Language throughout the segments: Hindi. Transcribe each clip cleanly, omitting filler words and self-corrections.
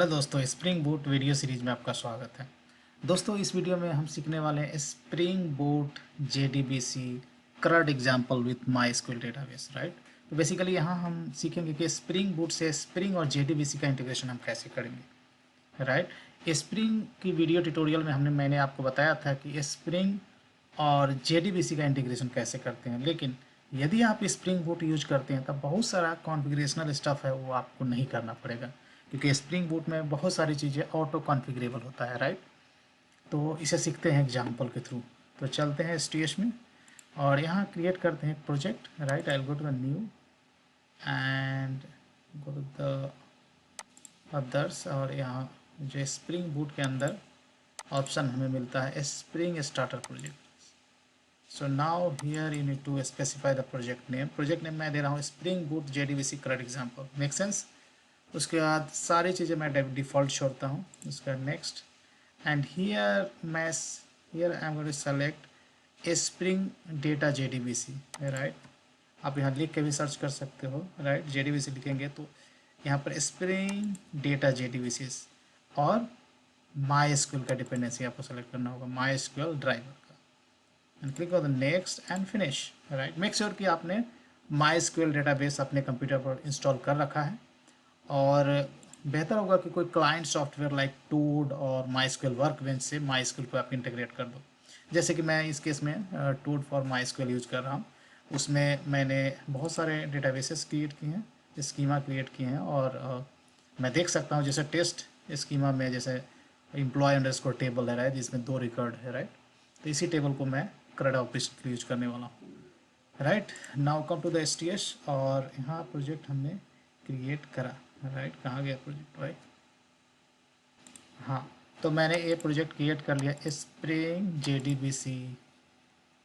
हेलो दोस्तों, स्प्रिंग बूट वीडियो सीरीज में आपका स्वागत है। दोस्तों, इस वीडियो में हम सीखने वाले हैं spring boot JDBC current example with MySQL database, right. तो बेसिकली यहाँ हम सीखेंगे कि स्प्रिंग बूट से स्प्रिंग और जेडीबीसी का इंटीग्रेशन हम कैसे करेंगे, राइट। स्प्रिंग की वीडियो ट्यूटोरियल में मैंने आपको बताया था कि स्प्रिंग और जेडीबीसी का इंटीग्रेशन कैसे करते हैं, लेकिन यदि आप स्प्रिंग बूट यूज करते हैं तब बहुत सारा कॉन्फ़िगरेशनल स्टफ़ है वो आपको नहीं करना पड़ेगा, क्योंकि स्प्रिंग बूट में बहुत सारी चीज़ें ऑटो कॉन्फ़िगरेबल होता है, राइट। तो इसे सीखते हैं एग्जाम्पल के थ्रू। तो चलते हैं एसटीएस में और यहाँ क्रिएट करते हैं project, right. I will go to the new and go to the others, और यहाँ जो स्प्रिंग बूट के अंदर ऑप्शन हमें मिलता है spring starter project. So now here you need to specify the project name. Project name मैं दे रहा हूँ spring boot JDBC current example, make sense. उसके बाद सारी चीज़ें मैं डिफ़ॉल्ट छोड़ता हूँ। उसके बाद नेक्स्ट एंड हियर मैं here I am going to select spring data JDBC, right. आप यहाँ लिख के भी सर्च कर सकते हो, राइट। जेडीबीसी लिखेंगे तो यहाँ पर स्प्रिंग डेटा जेडीबीसी और माईएसक्यूएल का डिपेंडेंसी आपको सेलेक्ट करना होगा, माईएसक्यूएल ड्राइवर का, and click on the next and finish, right. Make sure कि आपने माईएसक्यूएल डेटाबेस अपने कंप्यूटर पर इंस्टॉल कर रखा है, और बेहतर होगा कि कोई क्लाइंट सॉफ्टवेयर लाइक टूड और माईएसक्यूएल वर्कबेंच से माईएसक्यूएल को आप इंटीग्रेट कर दो। जैसे कि मैं इस केस में टूड फॉर माईएसक्यूएल यूज कर रहा हूँ। उसमें मैंने बहुत सारे डेटाबेसेस क्रिएट किए हैं, स्कीमा क्रिएट किए हैं, और मैं देख सकता हूँ जैसे टेस्ट स्कीमा में जैसे एम्प्लॉय अंडरस्कोर टेबल है, राइट, जिसमें 2 रिकॉर्ड है, राइट। तो इसी टेबल को मैं करंट ऑपरेशन के लिए यूज करने वाला हूँ, right. Now come to the STS, और यहाँ प्रोजेक्ट हमने क्रिएट करा, राइट। कहाँ गया प्रोजेक्ट, राइट। हाँ, तो मैंने ये प्रोजेक्ट क्रिएट कर लिया spring JDBC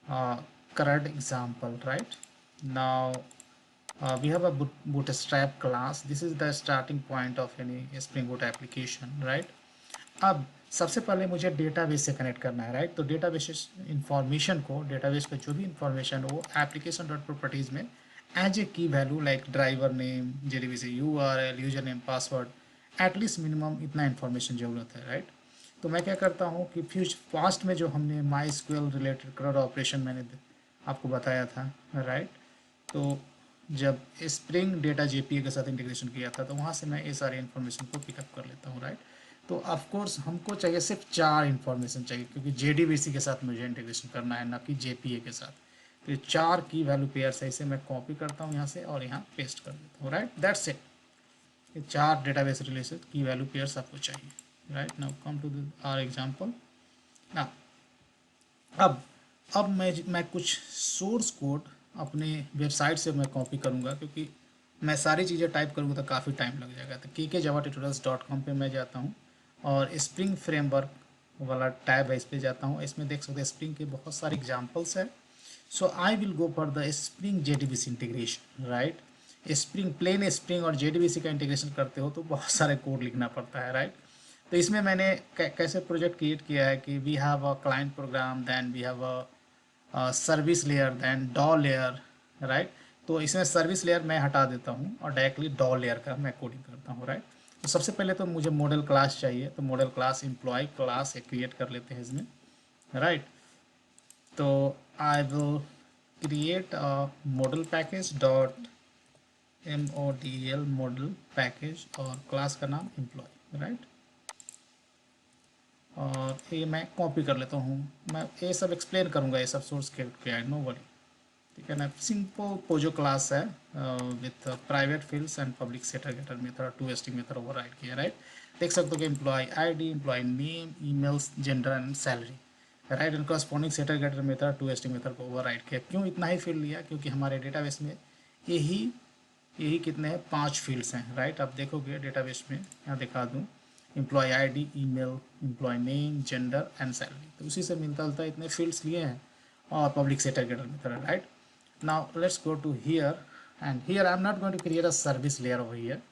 current example, right. Now we have a bootstrap class. This is the starting point of any spring boot application, right। अब सबसे पहले मुझे डेटाबेस से कनेक्ट करना है, राइट। तो डेटाबेस इंफॉर्मेशन को, डेटाबेस पे जो भी इंफॉर्मेशन हो एप्लीकेशन डॉट प्रॉपर्टीज़ में एज ए की value like driver name, JDBC URL, user name, password, at least minimum इतना इन्फॉर्मेशन ज़रूरत है, राइट। तो मैं क्या करता हूँ कि पास्ट में जो हमने माईएसक्यूएल रिलेटेड करंट ऑपरेशन मैंने आपको बताया था, राइट। तो जब स्प्रिंग डेटा जेपीए के साथ इंटीग्रेशन किया था तो वहाँ से मैं ये सारी इन्फॉर्मेशन को पिकअप कर लेता हूँ, राइट। तो ऑफ कोर्स हमको चाहिए सिर्फ 4 इन्फॉर्मेशन चाहिए, क्योंकि जेडीबीसी के साथ मुझे इंटीग्रेशन करना है, ना कि जेपीए के साथ। तो ये 4 की वैल्यू पेयर्स है, इसे मैं कॉपी करता हूँ यहाँ से और यहाँ पेस्ट कर देता हूँ, राइट। That's it. ये 4 डेटाबेस रिलेटेड की वैल्यू पेयर्स आपको चाहिए, right. Now come to our example. ना अब अब मैं कुछ सोर्स कोड अपने वेबसाइट से मैं कॉपी करूँगा, क्योंकि मैं सारी चीज़ें टाइप करूँगा तो काफ़ी टाइम लग जाएगा। तो kk-java-tutorials.com पे मैं जाता हूँ और स्प्रिंग फ्रेमवर्क वाला टैब है, इस पर जाता हूँ। इसमें देख सकते हैं स्प्रिंग के बहुत सारे एग्जाम्पल्स है। So I will go for the Spring JDBC integration, right. Spring plain Spring और जेडीबीसी का इंटीग्रेशन करते हो तो बहुत सारे कोड लिखना पड़ता है, राइट। तो इसमें मैंने कैसे प्रोजेक्ट क्रिएट किया है कि we have a client program, then we have a service layer, then DAO layer, right. तो इसमें सर्विस लेयर मैं हटा देता हूँ और डायरेक्टली डॉ लेयर का मैं कोडिंग करता हूँ, राइट। तो सबसे पहले तो मुझे मॉडल क्लास चाहिए, तो मॉडल क्लास एम्प्लॉय क्लास एक क्रिएट कर लेते हैं इसमें, राइट। तो I will create a model package dot MODL model package और क्लास का नाम एम्प्लॉय, राइट। और ये मैं कॉपी कर लेता हूँ। मैं ये सब एक्सप्लेन करूँगा, ये सब सोर्स के नो वरी, ठीक है ना। सिंपल पोजो क्लास है with private fields and public setter getter method, 2ST method override किया, राइट। देख सकते हो कि employee ID, employee name, emails, gender and salary, right. And corresponding setter getter method 2ST method को ओवरराइड किया। क्यों इतना ही फील्ड लिया? क्योंकि हमारे डेटाबेस में यही यही कितने हैं, 5 फील्ड्स हैं, राइट। आप देखोगे डेटाबेस में, यहाँ दिखा दूँ, employee ID, email, employee name, gender and salary, तो उसी से मिलता जुलता इतने फील्ड्स लिए हैं, और public sector getter method, right. Now let's go to here, and here I am not going to create a service layer over here.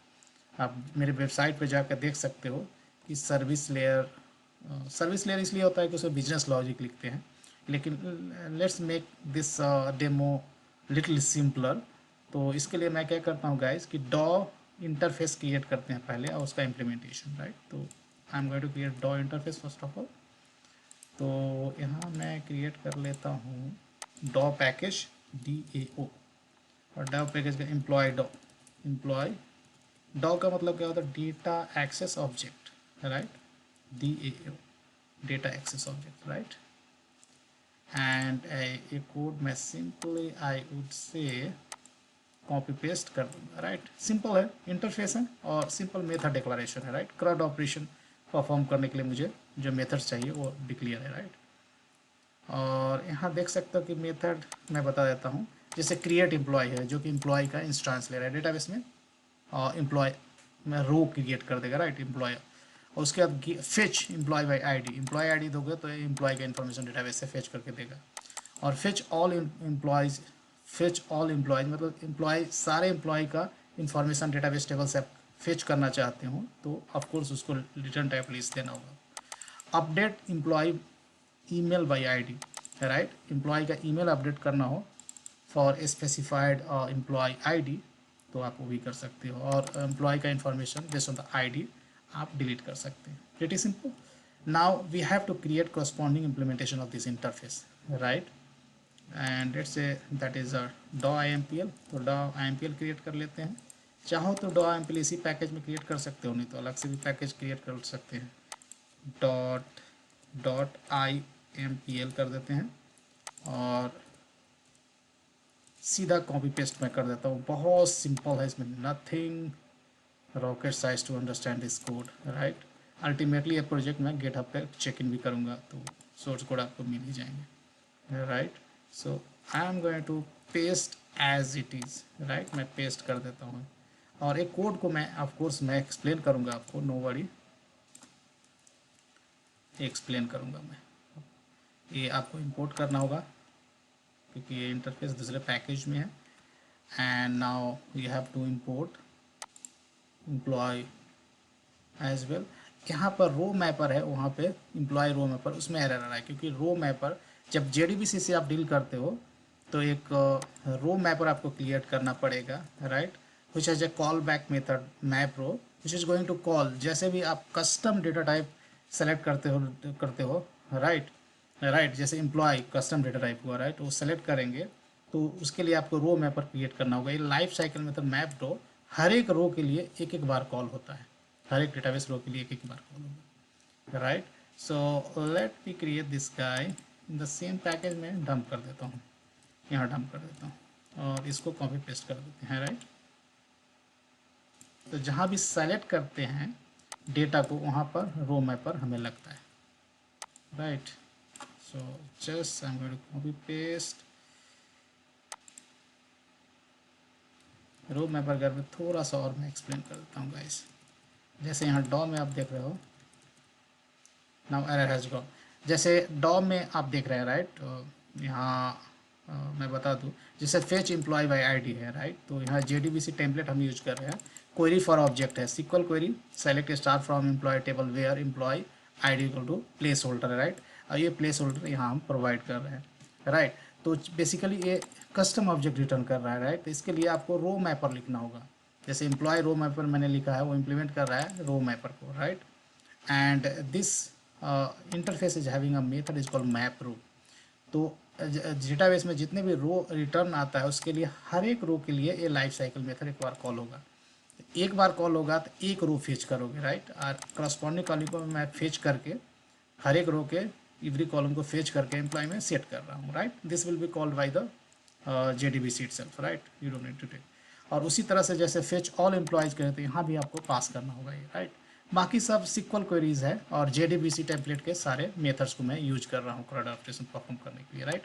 आप मेरे वेबसाइट पे जाकर देख सकते हो कि सर्विस लेयर इसलिए होता है कि उसमें बिजनेस लॉजिक लिखते हैं, लेकिन let's make this demo little simpler. तो इसके लिए मैं क्या करता हूँ गाइस कि डॉ इंटरफेस क्रिएट करते हैं पहले और उसका इम्प्लीमेंटेशन, राइट। तो I am going to create DAO interface first of all. तो यहाँ मैं क्रिएट कर लेता हूँ डॉ पैकेज DAO, और डॉ पैकेज का एम्प्लॉय डॉ का मतलब क्या होता है, data access object, right. DAO data access object, right. And ये कोड मैं simply I would say copy paste कर दूंगा, राइट। सिंपल है, इंटरफेस है और सिंपल मेथड डिक्लेरेशन है, राइट। CRUD ऑपरेशन परफॉर्म करने के लिए मुझे जो मेथड्स चाहिए वो डिक्लेयर है, राइट। और यहाँ देख सकते हो कि मेथड मैं बता देता हूँ, जैसे क्रिएट एम्प्लॉय है जो कि एम्प्लॉय का इंस्टांस ले रहा है डेटाबेस में, और एम्प्लॉय में रो क्रिएट कर देगा, राइट, एम्प्लॉय। और उसके बाद fetch employee by ID, employee ID दोगे तो एम्प्लॉय का इन्फॉर्मेशन डेटाबेस से फेच करके देगा। और fetch all employees, fetch all employees मतलब एम्प्लॉय सारे एम्प्लॉय का इन्फॉर्मेशन डेटाबेस टेबल से आप फेच करना चाहते हो तो ऑफकोर्स उसको रिटर्न टाइप लिस्ट देना होगा। Update employee email by ID, right. Employee का ईमेल अपडेट करना हो फॉर स्पेसिफाइड एम्प्लॉय आईडी तो आप वो भी कर सकते हो, और एम्प्लॉय का information based on the ID आप डिलीट कर सकते हैं। Pretty simple. Now we have to create corresponding implementation of this interface, right? And let's say that is a .impl, तो .impl क्रिएट कर लेते हैं। चाहो तो .impl इसी पैकेज में क्रिएट कर सकते हो, नहीं तो अलग से भी पैकेज क्रिएट कर सकते हैं। .impl कर देते हैं और सीधा कॉपी पेस्ट मैं कर देता हूँ। बहुत सिंपल है, इसमें नथिंग रॉकेट साइज to understand this code, right. Ultimately ये प्रोजेक्ट मैं गेटअप पे चेक इन भी करूँगा तो सोर्स कोड आपको मिल ही जाएंगे, right. So I am going to paste as it is, right. मैं पेस्ट कर देता हूँ और एक कोड को मैं ऑफकोर्स मैं एक्सप्लेन करूँगा आपको, नो वरी, एक्सप्लेन करूँगा मैं। ये आपको इंपोर्ट करना होगा क्योंकि ये इंटरफेस दूसरे पैकेज में है। And now you have to import employee as well. यहाँ पर रो मैपर है, वहाँ पे एम्प्लॉय रो मैपर, उसमें एरर आ रहा है क्योंकि रो मैपर जब JDBC से आप डील करते हो तो एक रो मैपर आपको क्रिएट करना पड़ेगा, right, which is a call back method map row which is going to call, जैसे भी आप कस्टम डेटा टाइप सेलेक्ट करते हो, राइट, जैसे एम्प्लॉय कस्टम डेटा टाइप हुआ, राइट, वो सेलेक्ट करेंगे तो उसके लिए आपको रो मैपर क्रिएट करना होगा। ये लाइफ साइकिल मेथड मैप रो हर एक रो के लिए एक एक बार कॉल होता है, हर एक डेटाबेस रो के लिए एक एक बार कॉल होगा, right. So let me create this guy in the same package में डंप कर देता हूँ, यहाँ डंप कर देता हूँ और इसको कॉपी पेस्ट कर देते हैं, राइट। तो जहाँ भी सेलेक्ट करते हैं डेटा को वहाँ पर रो मैपर हमें लगता है, right. So just I am going to copy paste row mapper कर, थोड़ा सा और मैं एक्सप्लेन कर देता हूँ गाइस। जैसे यहाँ डॉ में आप देख रहे हो, नाउ एरर हैज गॉन, जैसे डॉ में आप देख रहे हैं, राइट। यहाँ मैं बता दूँ, जैसे फेच एम्प्लॉय बाय आईडी है, राइट, तो यहाँ JDBC टेम्पलेट हम यूज कर रहे हैं। क्वेरी फॉर ऑब्जेक्ट है, SQL query select star from employee table where employee ID equal to place holder है, राइट। और ये प्लेस होल्डर यहाँ हम प्रोवाइड कर रहे हैं, राइट। तो बेसिकली ये कस्टम ऑब्जेक्ट रिटर्न कर रहा है, राइट। तो इसके लिए आपको रो मैपर लिखना होगा, जैसे एम्प्लॉय रो मैपर मैंने लिखा है वो इम्प्लीमेंट कर रहा है रो मैपर को, right. And this interface is having a method is called map row. तो डेटाबेस में जितने भी रो रिटर्न आता है उसके लिए हर एक रो के लिए ये लाइफ साइकिल मेथड एक बार कॉल होगा। एक बार कॉल होगा तो एक रो फेच करोगे, राइट, और करस्पॉन्डिंग कॉलम को मैं फेच करके हर एक रो के एवरी कॉलम को फेच करके एम्प्लॉय में सेट कर रहा हूँ, right. This will be called by the JDBC itself, right, you don't need to take. और उसी तरह से जैसे फेच ऑल एम्प्लॉयज करें तो यहाँ भी आपको पास करना होगा ये, राइट। बाकी सब सिक्वल क्वेरीज है और JDBC टेम्पलेट के सारे मेथड्स को मैं यूज कर रहा हूँ CRUD ऑपरेशन परफॉर्म करने के लिए, राइट।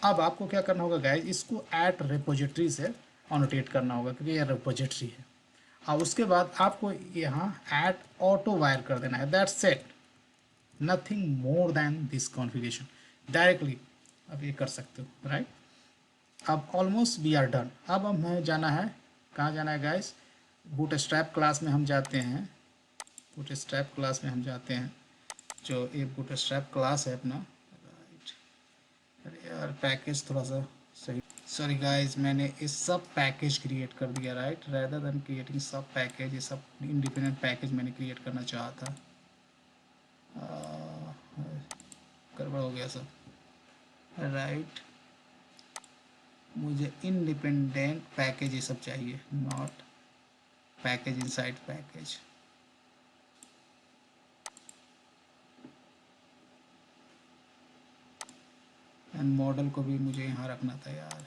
अब आपको क्या करना होगा गाइज, इसको एट रिपोजिटरी से ऑनोटेट करना होगा क्योंकि ये रिपोजिटरी है। और उसके बाद आपको यहाँ एट ऑटो वायर कर देना है, that's set, nothing more than this configuration. Directly अब ये कर सकते हो, राइट। अब ऑलमोस्ट वी आर डन। अब हमें जाना है, कहाँ जाना है गाइस, बूटस्ट्रैप क्लास में हम जाते हैं, बूटस्ट्रैप क्लास में हम जाते हैं, जो ये बूटस्ट्रैप क्लास है अपना, राइट। अरे यार पैकेज थोड़ा सा सही सॉरी गाइस, मैंने इस सब पैकेज क्रिएट कर दिया, राइट, रेदर देन क्रिएटिंग सब पैकेज, ये सब इंडिपेंडेंट पैकेज मैंने क्रिएट करना चाहा था। गड़बड़ हो गया सब, राइट। मुझे इंडिपेंडेंट पैकेज ये सब चाहिए, not package inside package. And model को भी मुझे यहाँ रखना था यार।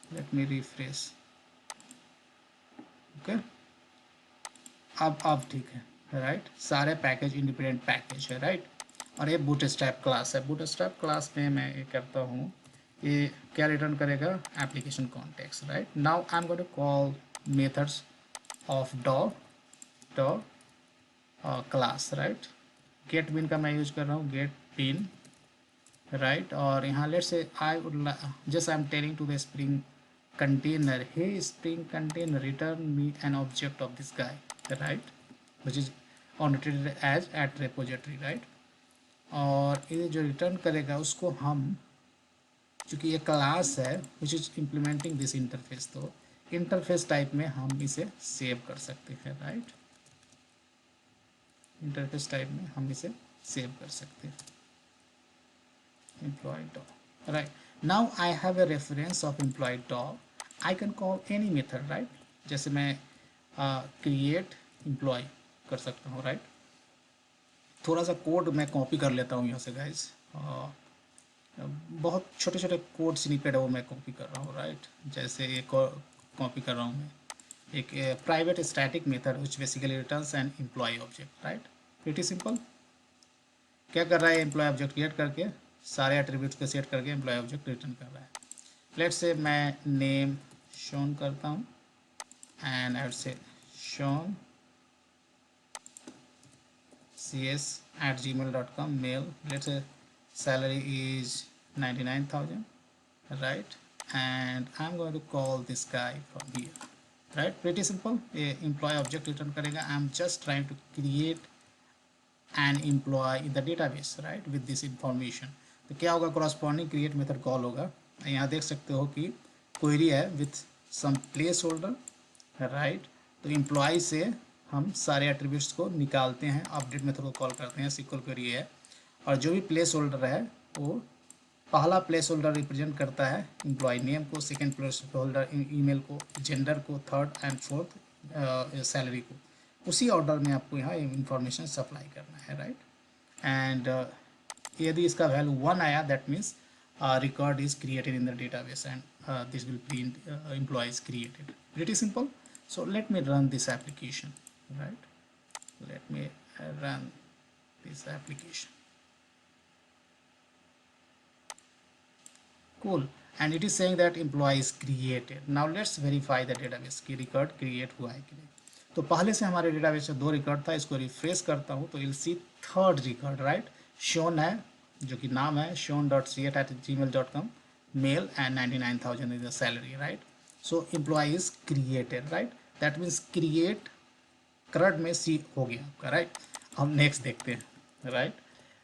Let me refresh. ओके, अब ठीक है, राइट। सारे पैकेज इंडिपेंडेंट पैकेज है, राइट। और ये बूटस्ट्रैप क्लास है। बूटस्ट्रैप क्लास में मैं ये करता हूँ, ये क्या रिटर्न करेगा, application context, right. Now I am going to call methods of DAO class, right. Get bean का मैं यूज कर रहा हूँ, गेट बिन, राइट। और यहाँ let say I would just I am telling to the spring container, hey spring container, return me an object of this guy, right, which is annotated as at repository, right। और ये जो रिटर्न करेगा उसको हम, चूँकि ये क्लास है which is implementing this interface, तो इंटरफेस टाइप में हम इसे सेव कर सकते हैं, राइट। इंटरफेस टाइप में हम इसे सेव कर सकते हैं, employee dog, right। now I have a reference of employee dog, I can call any method, right। जैसे मैं create employee कर सकता हूँ, right। थोड़ा सा कोड मैं कॉपी कर लेता हूँ यहाँ से गाइस, बहुत छोटे छोटे कोड स्निपेट है वो मैं कॉपी कर रहा हूँ, राइट। जैसे एक कॉपी कर रहा हूँ मैं, एक private static method which basically returns an employee object, right. Pretty simple. क्या कर रहा है, एम्प्लॉय ऑब्जेक्ट क्रिएट करके सारे एट्रीब्यूट्स को सेट करके एम्प्लॉय ऑब्जेक्ट रिटर्न कर रहा है। लेट्स से मैं नेम शोन करता हूँ and I would say Shawn cs@gmail.com, mail, let's say salary is 99,000, right, and I'm going to call this guy from here, right। pretty simple। ये employee object return करेगा। I'm just trying to create an employee in the database, right, with this information। तो क्या होगा, corresponding create method कॉल होगा। यहाँ देख सकते हो कि query है with some placeholder, राइट। तो एम्प्लॉय से हम सारे एट्रीब्यूट्स को निकालते हैं, अपडेट मेथड को कॉल करते हैं, सिक्वल क्वेरी है। और जो भी प्लेस होल्डर है वो पहला प्लेस होल्डर रिप्रेजेंट करता है एम्प्लॉय नेम को, सेकंड प्लेस होल्डर ईमेल को, जेंडर को, थर्ड एंड फोर्थ सैलरी को। उसी ऑर्डर में आपको यहाँ इंफॉर्मेशन सप्लाई करना है, राइट। एंड यदि इसका वैल्यू 1 आया, that means record is created in the database and this will print employee is created। Pretty simple। So let me run this application, right। Let me run this application, cool। and it is saying that employee is created। now let's verify the database की record create हुआ है कि नहीं। तो पहले से हमारे डेटाबेस में 2 रिकॉर्ड था, इसको रिफ्रेश करता हूँ तो you'll see third record, right. Shawn है जो कि नाम है shon.create@gmail.com, mail and 99,000 is the salary, right. So employee is created, right. That means create current में सी हो गया आपका, राइट। हम नेक्स्ट देखते हैं, राइट।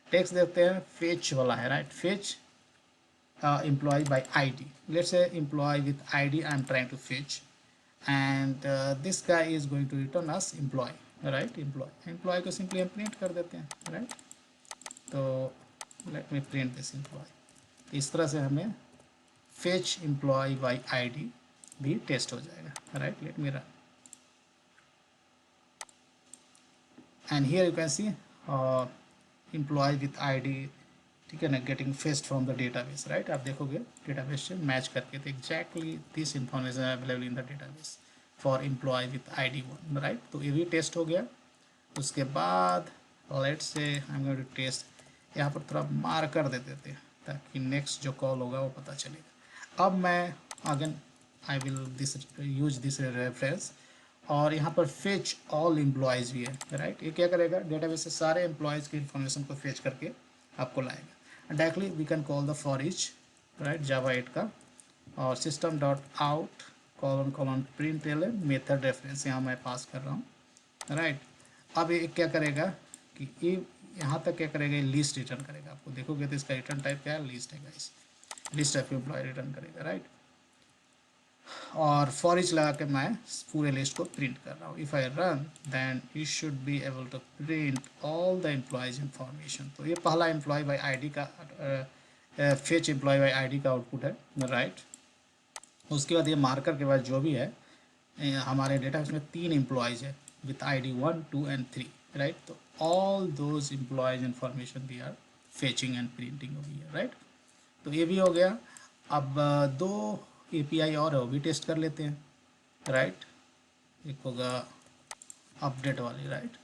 टेक्स्ट देखते हैं, फेच वाला है, right. Fetch employee by ID, let's say employee with ID I'm trying to fetch, and this guy is going to return us employee, right। employee को simply हम print कर देते हैं, right। तो let me print this employee। इस तरह से हमें fetch employee by ID भी टेस्ट हो जाएगा, right। let me run and here you can see employee with ID, ठीक है ना, getting fetched from the database, right. आप देखोगे डेटाबेस से मैच करके, तो exactly this information available in the database for employee with ID 1, right. तो ये भी टेस्ट हो गया। उसके बाद let's say I am going to test, यहाँ पर थोड़ा मार कर दे देते हैं ताकि नेक्स्ट जो कॉल होगा वो पता चलेगा। अब मैं again I will this use this reference, और यहाँ पर फेच ऑल एम्प्लॉयज़ भी है, राइट। ये क्या करेगा, डेटाबेस से सारे एम्प्लॉयज़ की इन्फॉर्मेशन को फेच करके आपको लाएगा। Directly we can call the for each, right, Java 8 का, और system dot out colon print method reference यहाँ मैं पास कर रहा हूँ, राइट। अब ये क्या करेगा कि ये यहाँ तक क्या करेगा, ये लिस्ट रिटर्न करेगा। आपको देखोगे तो इसका रिटर्न टाइप क्या है, लिस्ट है guys. List of employee return करेगा, राइट। और फॉर ईच लगा के मैं पूरे लिस्ट को प्रिंट कर रहा हूँ। If I run then you should be able to print all the employees information. तो ये पहला एम्प्लॉय बाई आईडी का फेच एम्प्लॉय बाई आईडी का आउटपुट है, राइट। उसके बाद ये मार्कर के बाद जो भी है हमारे डेटा में 3 एम्प्लॉयज़ है विथ ID 1, 2 and 3, राइट। तो all those employees information we are fetching and printing over here, right. तो ये भी हो गया। अब 2 API और है, वो भी टेस्ट कर लेते हैं, राइट। एक होगा अपडेट वाली, राइट,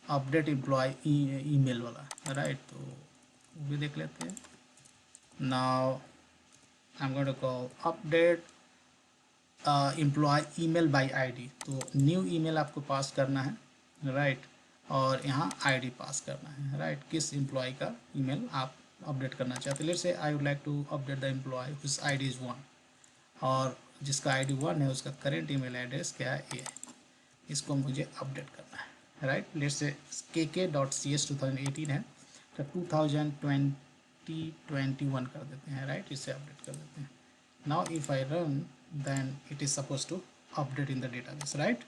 अपडेट एम्प्लॉय ईमेल वाला, राइट। तो वो भी देख लेते हैं। Now I am going to call update employee email by ID. तो न्यू ईमेल आपको पास करना है, राइट, और यहाँ आईडी पास करना है, राइट। किस एम्प्लॉय का ईमेल आप अपडेट करना चाहते हैं। Let's say I would like to update the employee whose ID is 1, और जिसका आईडी 1 है उसका करेंट ईमेल एड्रेस क्या है, ये है। इसको मुझे अपडेट करना है, राइट। लेट्स से kk.cs 2018 है, तो 2020-21 कर देते हैं, राइट। इसे अपडेट कर देते हैं। Now if I run then it is supposed to update in the database, right।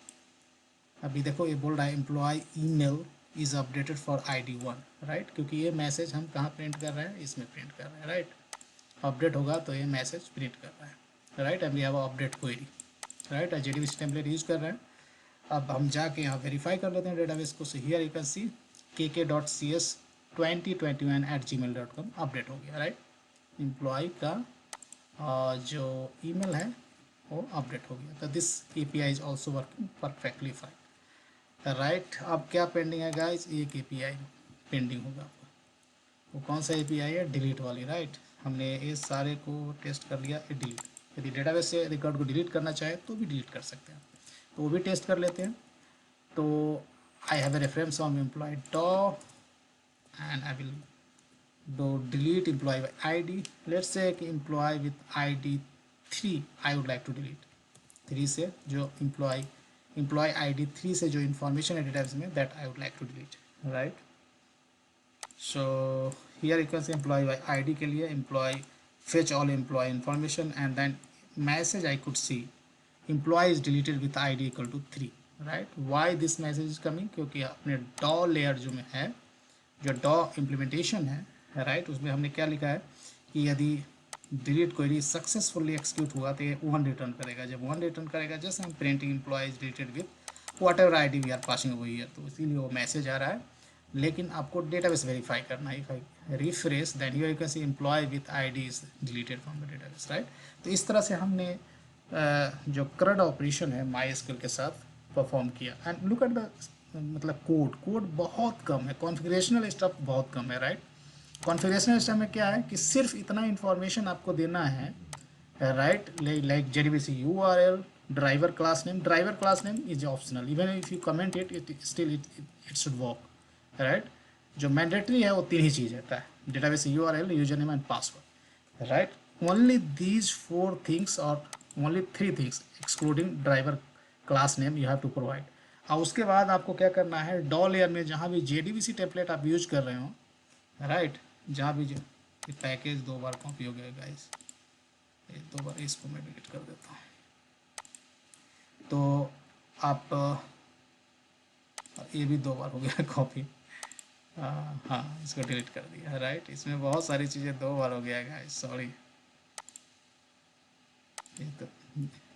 अभी देखो ये बोल रहा है employee email is updated for ID 1, right, क्योंकि ये मैसेज हम कहाँ प्रिंट कर रहे हैं, इसमें प्रिंट कर रहे हैं, राइट। अपडेट होगा तो ये मैसेज प्रिंट कर रहा है, right. And we have update query, right. JDBC template use कर रहे हैं। अब हम जाके यहाँ वेरीफाई कर लेते हैं डेटाबेस को। So here you can C kk.cs 2021@gmail.com update हो गया, राइट। एम्प्लॉय का जो ईमेल है वो अपडेट हो गया। तो this API is also working perfectly fine, right. अब क्या पेंडिंग है गाइज, एक API पेंडिंग होगा आपका। वो कौन सा API है, डिलीट वाली, राइट। हमने ये सारे को टेस्ट कर लिया, ये डिलीट। यदि डेटाबेस से रिकॉर्ड को डिलीट करना चाहे तो भी डिलीट कर सकते हैं, तो वो भी टेस्ट कर लेते हैं। तो I have a reference on employee DAO and I will do delete employee by ID. Let's say कि employee with ID 3 I would like to delete 3 से जो employee ID 3 से जो information है database में that I would like to delete, right। So here you can see employee by ID के लिए employee fetch all employee information and then message I could see employee is deleted with ID equal to 3, right। Why this message is coming, क्योंकि अपने DAW layer जो में है, जो DAW implementation है, राइट, उसमें हमने क्या लिखा है कि यदि डिलीट क्वेरी सक्सेसफुली एक्सिक्यूट हुआ तो ये 1 रिटर्न करेगा। जब 1 रिटर्न करेगा जैसे हम printing employees deleted with whatever ID we are passing over here, तो इसीलिए वो मैसेज आ रहा है। लेकिन आपको डेटाबेस वेरीफाई करना है। If I refresh then you can see employee with ID is deleted from the database, right. तो इस तरह से हमने जो CRUD ऑपरेशन है MySQL के साथ परफॉर्म किया। एंड लुक एट द मतलब कोड बहुत कम है, कॉन्फ़िगरेशनल स्टफ बहुत कम है, राइट। कॉन्फ़िगरेशनल सिस्टम में क्या है कि सिर्फ इतना इन्फॉर्मेशन आपको देना है, right. Like JDBC URL, driver class name is optional, even if you comment it still it should work, right. जो मैंडेटरी है वो 3 ही चीज़ रहता है, database URL, user name and password, right. Only these 4 things और only 3 things excluding driver class name you have to provide. और उसके बाद आपको क्या करना है, डॉ लेयर में जहाँ भी JDBC टेम्पलेट आप यूज कर रहे हो, राइट, जहाँ भी जो पैकेज 2 बार कॉपी हो गया गाइस, 2 बार, इसको मैं डिलीट कर देता हूँ। तो आप ये भी 2 बार हो गया कॉपी, हाँ इसको डिलीट कर दिया, राइट। इसमें बहुत सारी चीज़ें 2 बार हो गया गाइस, सॉरी, ये तो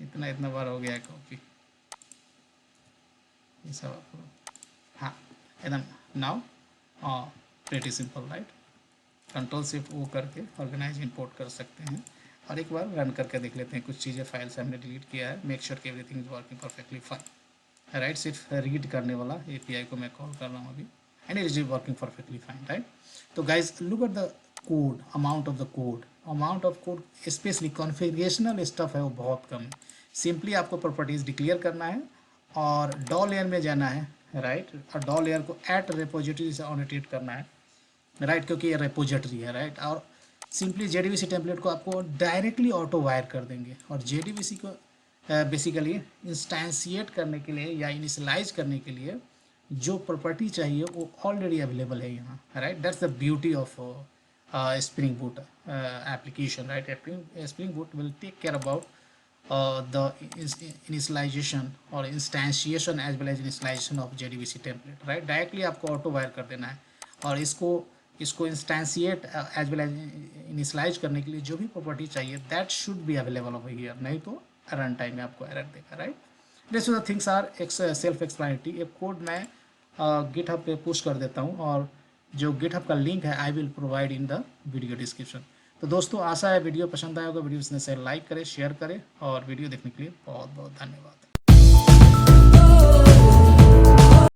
इतना बार हो गया कॉपी, ये सब आपको, हाँ एकदम now pretty simple, right. Ctrl+Shift+O करके ऑर्गेनाइज इंपोर्ट कर सकते हैं। और एक बार रन करके देख लेते हैं, कुछ चीज़ें फाइल से हमने डिलीट किया है। मेक श्योर कि everything is working perfectly fine, right. सिर्फ रीड करने वाला API को मैं कॉल कर रहा हूँ अभी, and it is working perfectly fine, right. तो guys look at the code, amount of code specially configurational stuff है वो बहुत कम है। सिंपली आपको प्रॉपर्टीज डिक्लेयर करना है और डॉ लेयर में जाना है, राइट। और डॉ लेयर को एट रेपोजिटरी से ऑनोटेट करना है, राइट, क्योंकि ये रेपोजिटरी है, राइट। और सिंपली JDBC टेम्पलेट को आपको डायरेक्टली ऑटो वायर कर देंगे। और JDBC को बेसिकली इंस्टेंशिएट करने के लिए या इनिशियलाइज करने के लिए जो प्रॉपर्टी चाहिए वो ऑलरेडी अवेलेबल है यहाँ, right. That's the beauty of Spring Boot application, right? Spring Boot will take care about the initialization or instantiation as well as initialization of JDBC template, right? Directly आपको ऑटो वायर कर देना है और इसको instantiate as well as initialize करने के लिए जो भी प्रॉपर्टी चाहिए that should be available over here, नहीं तो रन टाइम में आपको एरर देगा, right? This the things are self explanatory. एक कोड मैं गिटहब पे पुश कर देता हूँ और जो गिटहब का लिंक है I will provide in the video description. तो दोस्तों आशा है वीडियो पसंद आया होगा, वीडियो से लाइक करें, शेयर करें और वीडियो देखने के लिए बहुत बहुत धन्यवाद।